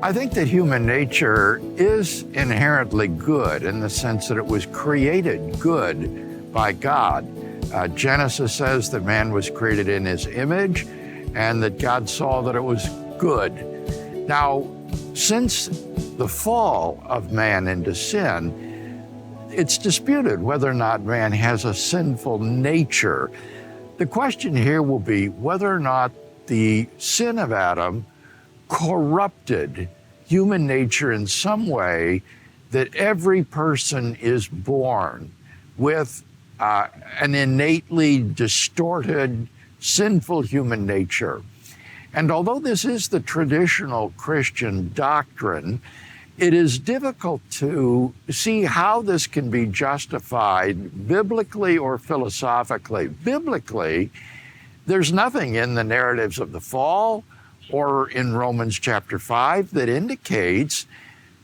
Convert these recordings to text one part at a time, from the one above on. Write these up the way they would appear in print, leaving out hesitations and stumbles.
I think that human nature is inherently good in the sense that it was created good by God. Genesis says that man was created in his image and that God saw that it was good. Now, since the fall of man into sin, it's disputed whether or not man has a sinful nature. The question here will be whether or not the sin of Adam corrupted human nature in some way, that every person is born with an innately distorted, sinful human nature. And although this is the traditional Christian doctrine, it is difficult to see how this can be justified biblically or philosophically. Biblically, there's nothing in the narratives of the fall or in Romans chapter 5 that indicates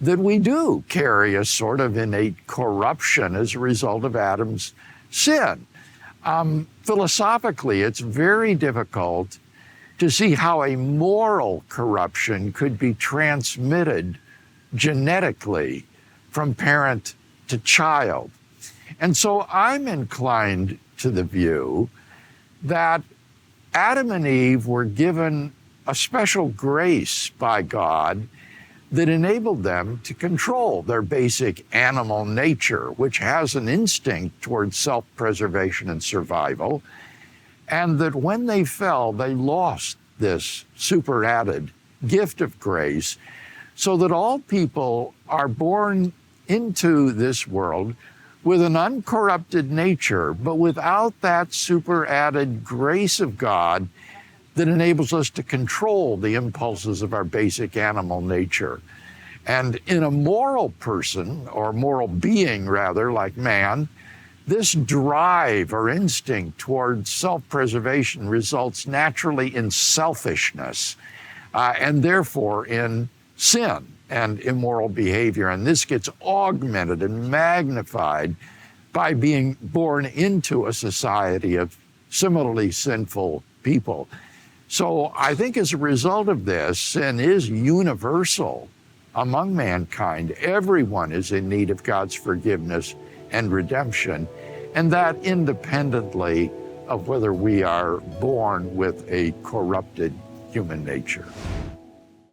that we do carry a sort of innate corruption as a result of Adam's sin. Philosophically, it's very difficult to see how a moral corruption could be transmitted genetically from parent to child. And so I'm inclined to the view that Adam and Eve were given a special grace by God that enabled them to control their basic animal nature, which has an instinct towards self-preservation and survival, and that when they fell, they lost this superadded gift of grace, so that all people are born into this world with an uncorrupted nature, but without that superadded grace of God that enables us to control the impulses of our basic animal nature. And in a moral person, or moral being rather, like man, this drive or instinct towards self-preservation results naturally in selfishness, and therefore in sin and immoral behavior. And this gets augmented and magnified by being born into a society of similarly sinful people. So I think as a result of this, sin is universal among mankind. Everyone is in need of God's forgiveness and redemption, and that independently of whether we are born with a corrupted human nature.